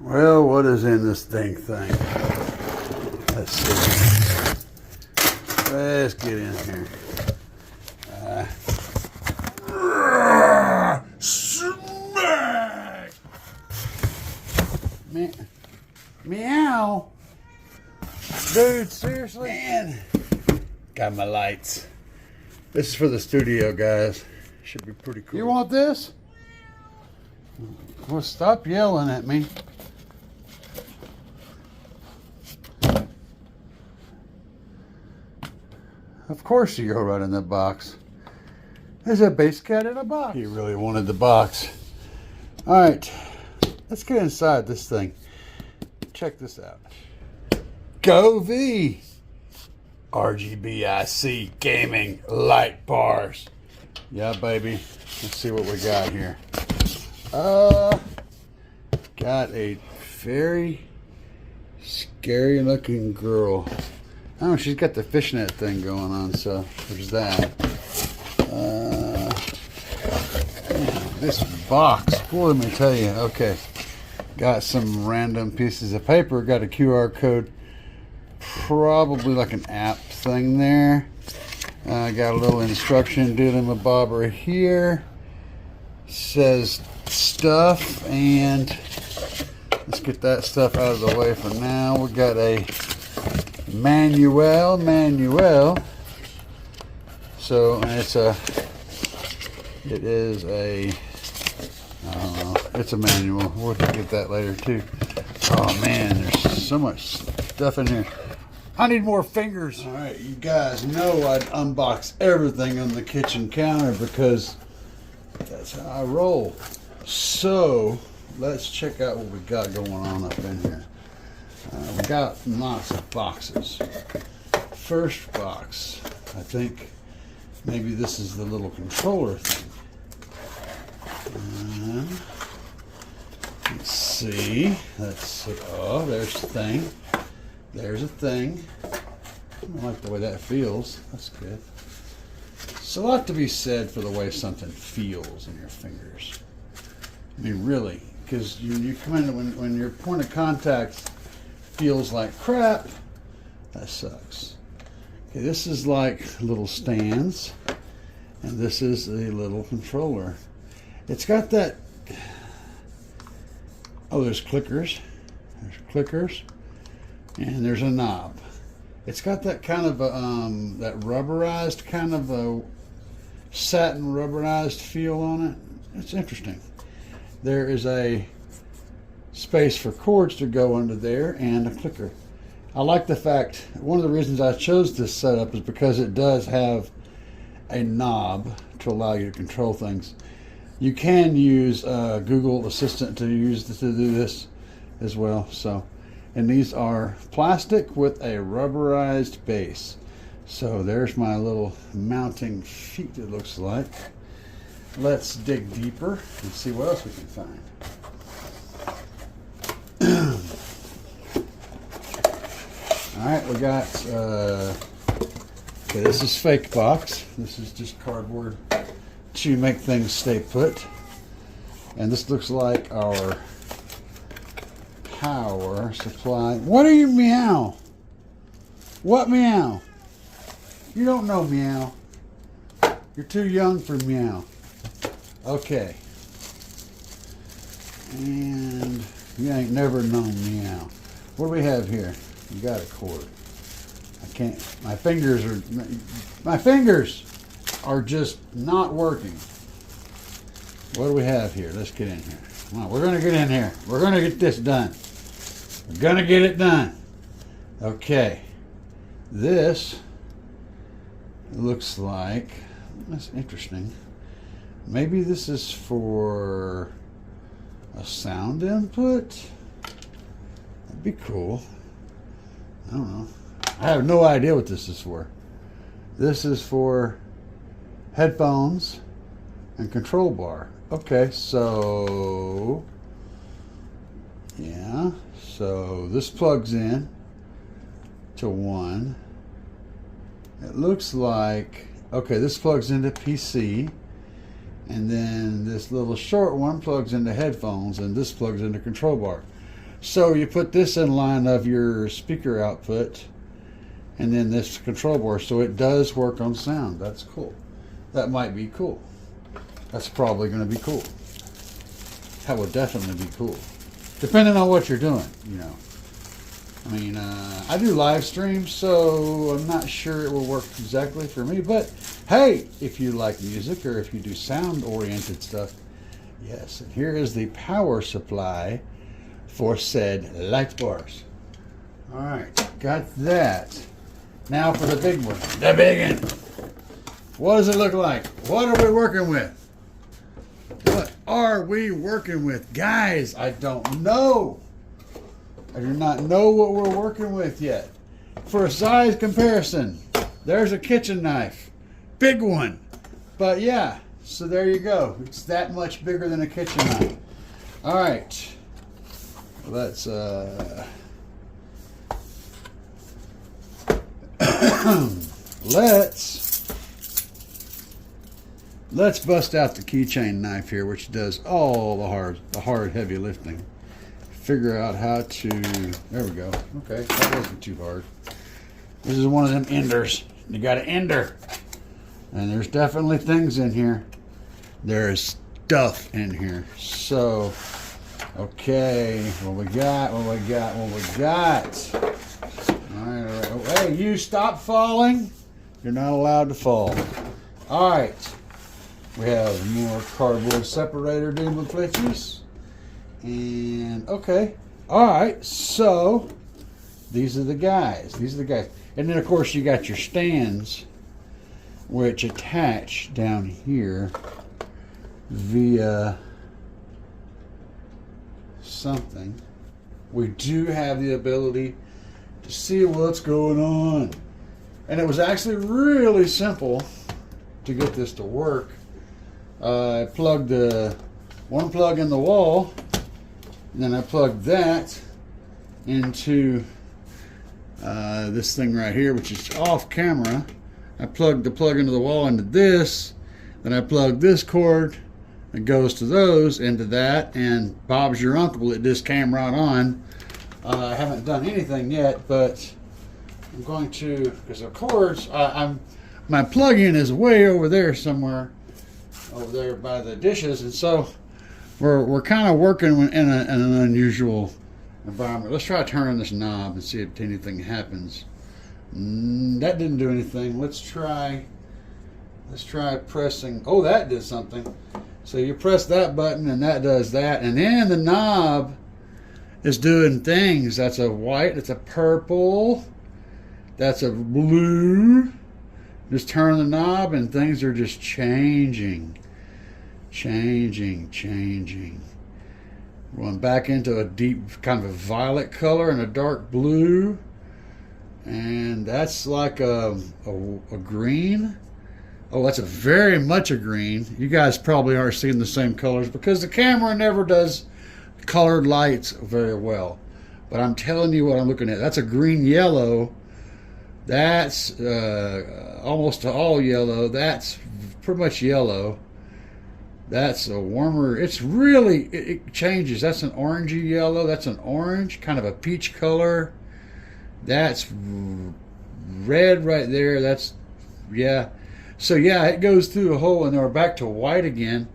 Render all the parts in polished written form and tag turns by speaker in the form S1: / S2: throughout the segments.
S1: Well, what is in this dang thing? Let's see. Let's get in here. Smack! Meow! Dude, seriously? Man. Got my lights. This is for the studio, guys. Should be pretty cool. You want this? Well, stop yelling at me. Of course you go right in the box. There's a bass cat in a box. He really wanted the box. All right, let's get inside this thing. Check this out. Govee RGBIC gaming light bars. Yeah, baby. Let's see what we got here. Got a very scary looking girl. Oh, she's got the fishnet thing going on, so there's that. This box, boy, let me tell you. Okay, got some random pieces of paper. Got a QR code, probably like an app thing there. Got a little instruction dealing with Bob right here. Says stuff, and let's get that stuff out of the way for now. We got a manual. So it's a manual. We'll get that later too. Oh man, there's so much stuff in here. I need more fingers. All right, you guys know I'd unbox everything on the kitchen counter because that's how I roll. So let's check out what we got going on up in here. We got lots of boxes. First box, I think maybe this is the little controller thing. Let's see. Oh, there's the thing. There's a thing. I don't like the way that feels. That's good. It's a lot to be said for the way something feels in your fingers. I mean, really, because you come in when your point of contact feels like crap, that sucks. Okay, this is like little stands, and this is a little controller. It's got that. Oh, there's clickers. There's clickers, and there's a knob. It's got that kind of that rubberized kind of a satin rubberized feel on it. It's interesting. There is a space for cords to go under there and a clicker. I like the fact, one of the reasons I chose this setup is because it does have a knob to allow you to control things. You can use Google Assistant to do this as well. So, and these are plastic with a rubberized base. So there's my little mounting feet, it looks like. Let's dig deeper and see what else we can find. All right, we got, okay, this is fake box. This is just cardboard to make things stay put. And this looks like our power supply. What are you meow? What meow? You don't know meow. You're too young for meow. Okay. And you ain't never known meow. What do we have here? We got a cord. I can't, my fingers are just not working. What do we have here? Let's get in here. Come on, we're gonna get in here. We're gonna get this done. We're gonna get it done. Okay. This looks like, that's interesting. Maybe this is for a sound input. That'd be cool. I don't know. I have no idea what this is for. This is for headphones and control bar. Okay, so yeah, so this plugs in to one. It looks like, okay, this plugs into PC, and then this little short one plugs into headphones, and this plugs into control bar. So you put this in line of your speaker output, and then this control board, so it does work on sound. That's cool. That might be cool. That's probably going to be cool. That will definitely be cool, depending on what you're doing, you know. I mean, I do live streams, so I'm not sure it will work exactly for me, but hey, if you like music or if you do sound-oriented stuff, yes. And here is the power supply for said light bars. All right, got that. Now for the big one, the big one. What does it look like? What are we working with? What are we working with? Guys, I don't know. I do not know what we're working with yet. For a size comparison, there's a kitchen knife. Big one. But yeah, so there you go. It's that much bigger than a kitchen knife. All right. Let's let's bust out the keychain knife here, which does all the hard heavy lifting. Figure out how to, there we go. Okay, that wasn't too hard. This is one of them enders. You got an ender. And there's definitely things in here. There's stuff in here. So, okay, what we got. All right. Oh, hey, you stop falling. You're not allowed to fall. All right. We have more cardboard separator duplicates. And okay, all right, so these are the guys. And then of course you got your stands, which attach down here via something. We do have the ability to see what's going on, and it was actually really simple to get this to work. I plugged one plug in the wall. And then I plugged that into this thing right here, which is off camera. I plugged the plug into the wall into this. Then I plugged this cord that goes to those into that. And Bob's your uncle, it just came right on. I haven't done anything yet, but I'm going to, because of course, my plug-in is way over there somewhere, over there by the dishes, and so we're kind of working in an unusual environment. Let's try turning this knob and see if anything happens. That didn't do anything. Let's try pressing. Oh, that did something. So you press that button and that does that, and then the knob is doing things. That's a white, it's a purple, that's a blue. Just turn the knob and things are just changing. Going back into a deep kind of a violet color and a dark blue. And that's like a green. Oh, that's a very much a green. You guys probably aren't seeing the same colors because the camera never does colored lights very well. But I'm telling you what I'm looking at. That's a green yellow. That's almost all yellow. That's pretty much yellow. That's a warmer, it's really, it changes. That's an orangey yellow. That's an orange, kind of a peach color. That's red right there. That's, yeah. So yeah, it goes through a hole and then we're back to white again.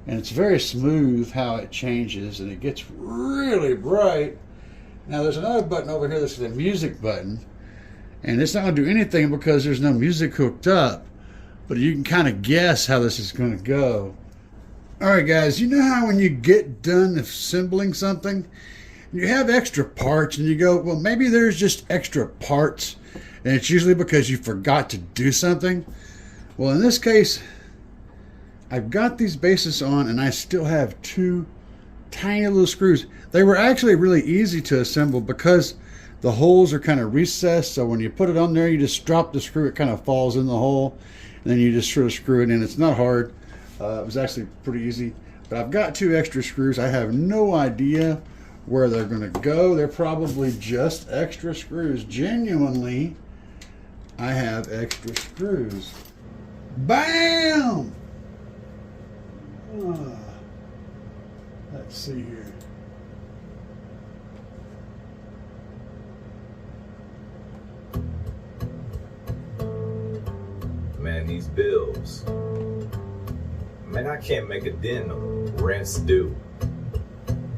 S1: And it's very smooth how it changes and it gets really bright. Now there's another button over here that's the music button. And it's not going to do anything because there's no music hooked up. But you can kind of guess how this is going to go. All right, guys, you know how when you get done assembling something, you have extra parts and you go, well, maybe there's just extra parts. And it's usually because you forgot to do something. Well, in this case, I've got these bases on and I still have two tiny little screws. They were actually really easy to assemble because the holes are kind of recessed. So when you put it on there, you just drop the screw, it kind of falls in the hole. And then you just sort of screw it in. It's not hard. It was actually pretty easy. But I've got two extra screws. I have no idea where they're going to go. They're probably just extra screws. Genuinely, I have extra screws. Bam! Let's see here.
S2: these bills. Man, I can't make a dent in them. Rent's due.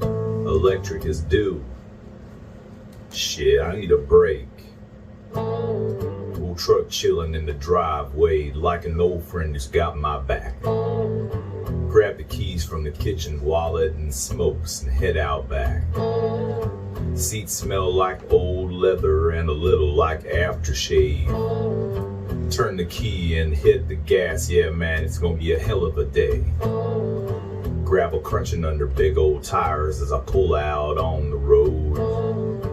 S2: Electric is due. Shit, I need a break. Old truck chilling in the driveway like an old friend who's got my back. Grab the keys from the kitchen wallet and smokes and head out back. Seats smell like old leather and a little like aftershave. Turn the key and hit the gas, yeah man, it's gonna be a hell of a day. Gravel crunching under big old tires as I pull out on the road.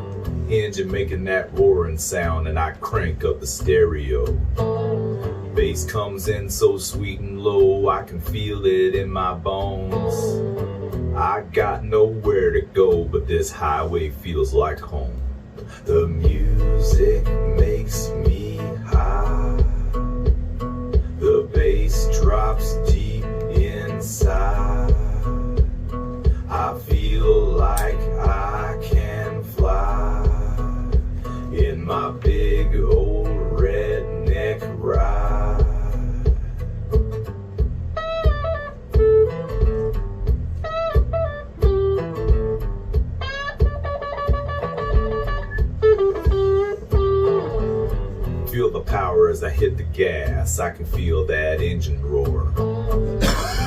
S2: Engine making that roaring sound and I crank up the stereo. Bass comes in so sweet and low, I can feel it in my bones. I got nowhere to go, but this highway feels like home. The music makes me high. The bass drops deep inside. I feel like I can fly in my big old redneck ride. Feel the power as I hit the gas. I can feel that engine roar.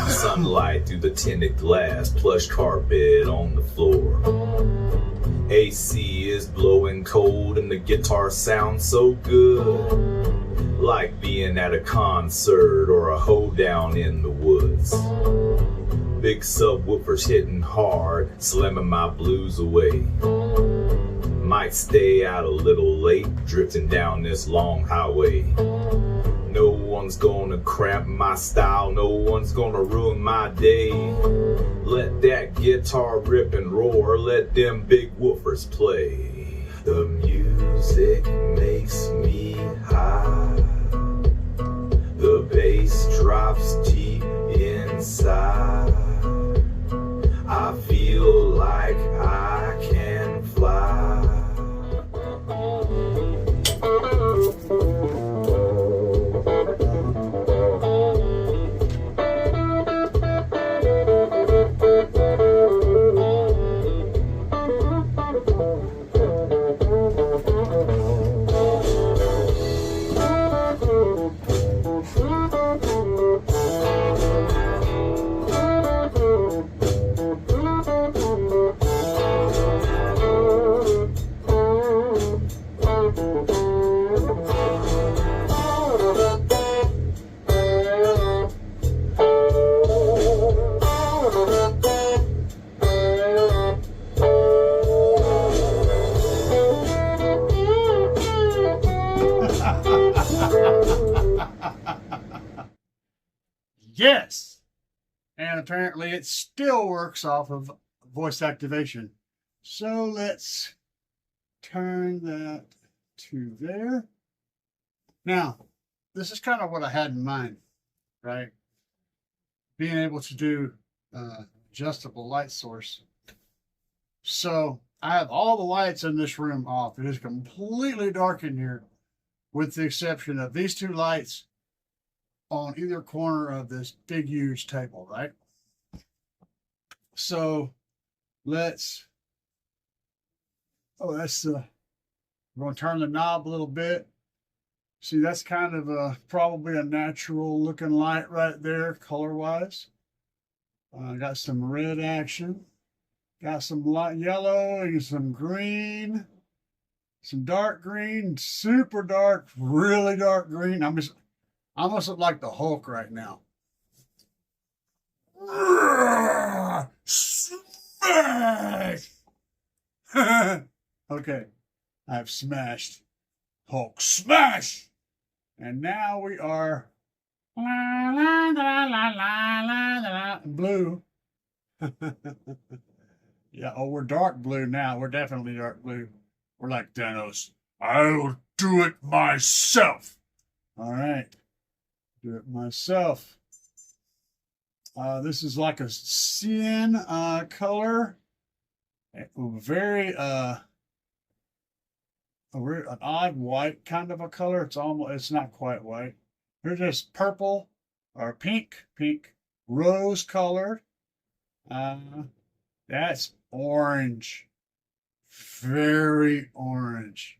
S2: Sunlight through the tinted glass, plush carpet on the floor. AC is blowing cold and the guitar sounds so good. Like being at a concert or a hoedown in the woods. Big subwoofers hitting hard, slamming my blues away. Might stay out a little late, drifting down this long highway. No one's gonna cramp my style, no one's gonna ruin my day. Let that guitar rip and roar, let them big woofers play. The music makes me high. The bass drops deep inside. I feel like I can fly.
S1: Yes! And apparently it still works off of voice activation. So let's turn that to there. Now, this is kind of what I had in mind, right? Being able to do adjustable light source. So I have all the lights in this room off. It is completely dark in here, with the exception of these two lights on either corner of this big, huge table, right? So let's, we're going to turn the knob a little bit. See, that's kind of probably a natural looking light right there, color-wise. Got some red action. Got some light yellow and some green. Some dark green, super dark, really dark green. I almost look like the Hulk right now. Smash! Okay, I've smashed Hulk smash! And now we are blue. Yeah, oh, we're dark blue now. We're definitely dark blue. We're like Thanos. I'll do it myself. All right. Do it myself. This is like a cyan color. Very an odd white kind of a color. It's not quite white. Here's this purple or pink, rose colored. That's orange. Very orange.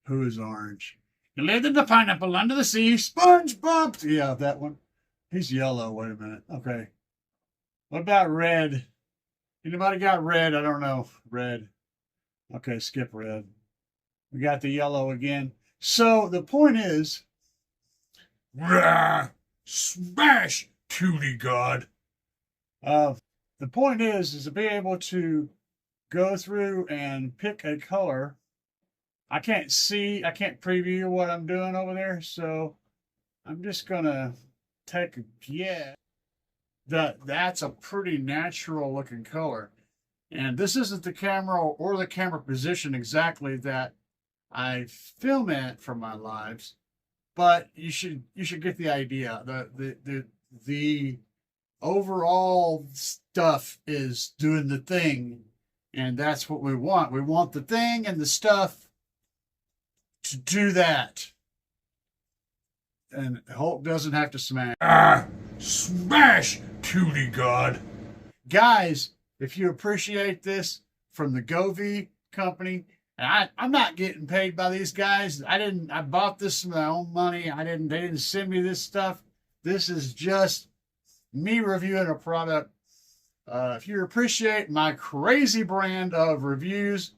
S1: Who is orange? You lived in the pineapple under the sea. SpongeBob. Yeah, that one. He's yellow. Wait a minute. Okay. What about red? Anybody got red? I don't know. Red. Okay, skip red. We got the yellow again. So the point is, smash, Tootie God. The point is to be able to go through and pick a color. I can't preview what I'm doing over there, so I'm just gonna take a guess. That's a pretty natural looking color. And this isn't the camera or the camera position exactly that I film at for my lives, but you should get the idea. The overall stuff is doing the thing, and that's what we want. We want the thing and the stuff to do that. And Hulk doesn't have to smash. Smash, Tootie God. Guys, if you appreciate this from the Govee company, and I'm not getting paid by these guys. I bought this with my own money. They didn't send me this stuff. This is just me reviewing a product. If you appreciate my crazy brand of reviews,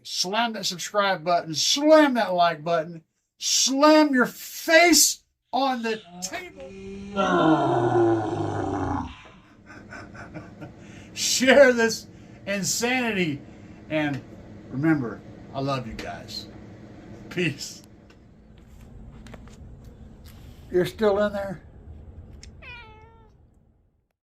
S1: slam that subscribe button, slam that like button, slam your face on the table. Share this insanity, and remember, I love you guys. Peace. You're still in there?